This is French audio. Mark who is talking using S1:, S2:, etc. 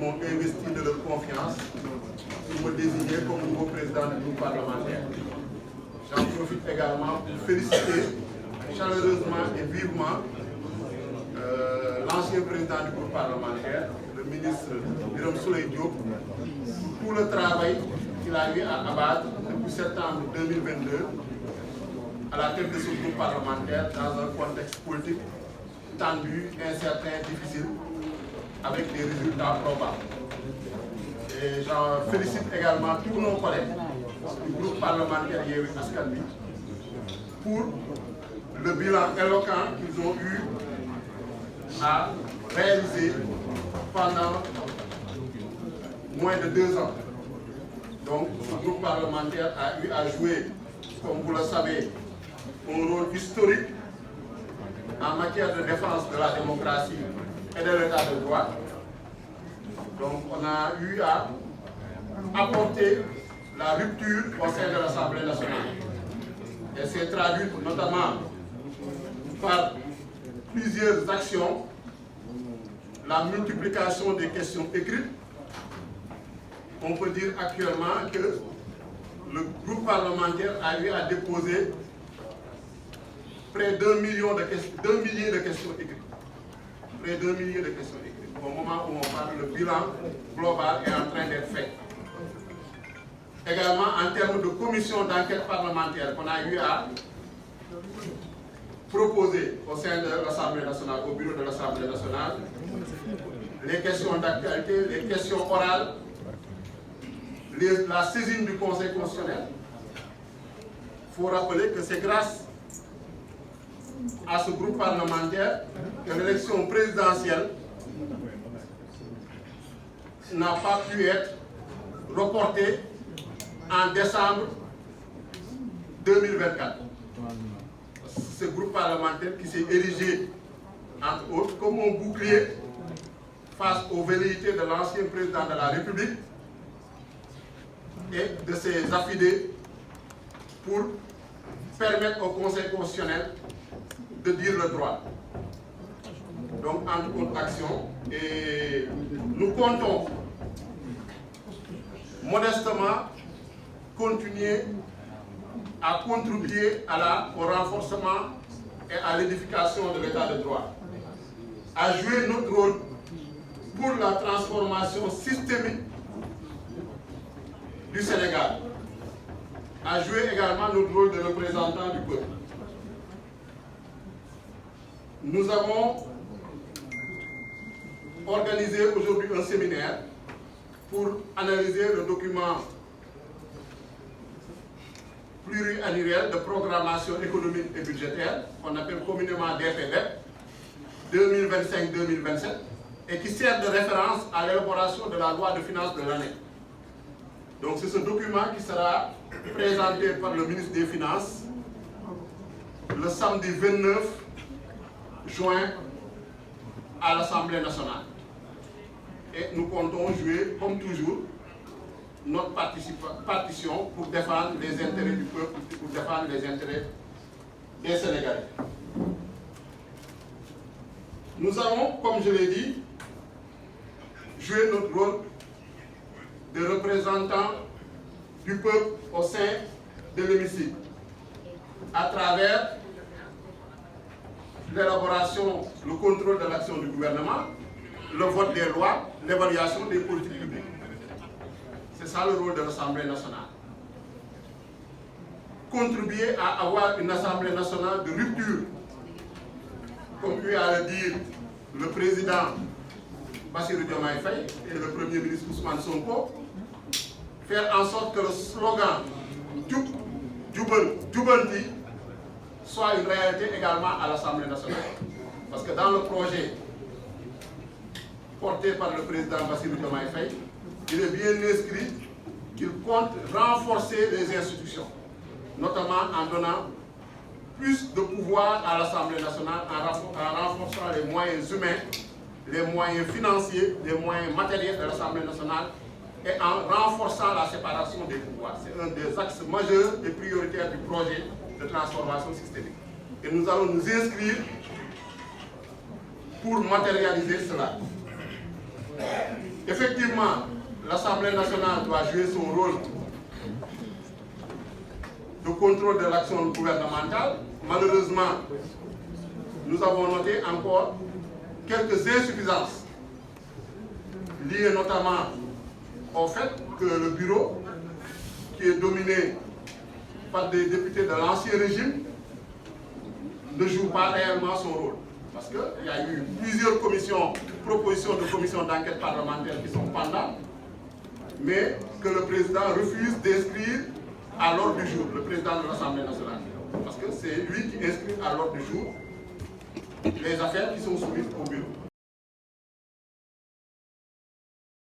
S1: m'ont investi de leur confiance pour me désigner comme nouveau président du groupe parlementaire. J'en profite également pour féliciter chaleureusement et vivement l'ancien président du groupe parlementaire, le ministre Birame Souleye Diop, pour tout le travail qu'il a eu à abattre depuis septembre 2022 à la tête de ce groupe parlementaire dans un contexte politique tendu, incertain, difficile, avec des résultats probables. Et j'en félicite également tous nos collègues du groupe parlementaire Yewwi Askan Wi pour le bilan éloquent qu'ils ont eu à réaliser pendant moins de 2 ans. Donc, ce groupe parlementaire a eu à jouer, comme vous le savez, un rôle historique en matière de défense de la démocratie et de l'état de droit. Donc, on a eu à apporter la rupture au sein de l'Assemblée nationale. Et c'est traduit notamment par plusieurs actions, la multiplication des questions écrites. On peut dire actuellement que le groupe parlementaire a eu à déposer près d'1 million de questions, 2 milliers de questions écrites. Près d'1 millier de questions écrites. Au moment où on parle, le bilan global est en train d'être fait. Également, en termes de commission d'enquête parlementaire qu'on a eu à proposer au sein de l'Assemblée nationale, au bureau de l'Assemblée nationale, les questions d'actualité, les questions orales, la saisine du Conseil constitutionnel. Il faut rappeler que c'est grâce à ce groupe parlementaire que l'élection présidentielle n'a pas pu être reportée en décembre 2024. Ce groupe parlementaire qui s'est érigé, entre autres, comme un bouclier face aux velléités de l'ancien président de la République et de ses affidés pour permettre au Conseil constitutionnel de dire le droit. Donc, entre autres actions, et nous comptons modestement continuer à contribuer au renforcement et à l'édification de l'état de droit, à jouer notre rôle pour la transformation systémique du Sénégal, à jouer également notre rôle de représentant du peuple. Nous avons organisé aujourd'hui un séminaire pour analyser le document pluriannuel de programmation économique et budgétaire, qu'on appelle communément DPV, 2025-2027, et qui sert de référence à l'élaboration de la loi de finances de l'année. Donc c'est ce document qui sera présenté par le ministre des Finances le samedi 29 juin à l'Assemblée nationale. Et nous comptons jouer, comme toujours, notre partition pour défendre les intérêts du peuple, pour défendre les intérêts des Sénégalais. Nous allons, comme je l'ai dit, jouer notre rôle de représentant du peuple au sein de l'hémicycle, à travers l'élaboration, le contrôle de l'action du gouvernement, le vote des lois, l'évaluation des politiques publiques. C'est ça le rôle de l'Assemblée nationale. Contribuer à avoir une Assemblée nationale de rupture, comme lui a le dire le président Bassirou Diomaye Faye et le Premier ministre Ousmane Sonko, faire en sorte que le slogan Djoub, Djoubal, Djoubanti soit une réalité également à l'Assemblée nationale. Parce que dans le projet porté par le président Bassirou Diomaye Faye, il est bien inscrit qu'il compte renforcer les institutions, notamment en donnant plus de pouvoir à l'Assemblée nationale, en renforçant les moyens humains, les moyens financiers, les moyens matériels de l'Assemblée nationale et en renforçant la séparation des pouvoirs. C'est un des axes majeurs et prioritaires du projet de transformation systémique. Et nous allons nous inscrire pour matérialiser cela. Effectivement, effectivement, l'Assemblée nationale doit jouer son rôle de contrôle de l'action gouvernementale. Malheureusement, nous avons noté encore quelques insuffisances liées notamment au fait que le bureau, qui est dominé par des députés de l'ancien régime, ne joue pas réellement son rôle. Parce qu'il y a eu plusieurs propositions de commissions d'enquête parlementaire qui sont pendantes, mais que le président refuse d'inscrire à l'ordre du jour, le président de l'Assemblée nationale. Parce que c'est lui qui inscrit à l'ordre du jour les affaires qui sont soumises au bureau.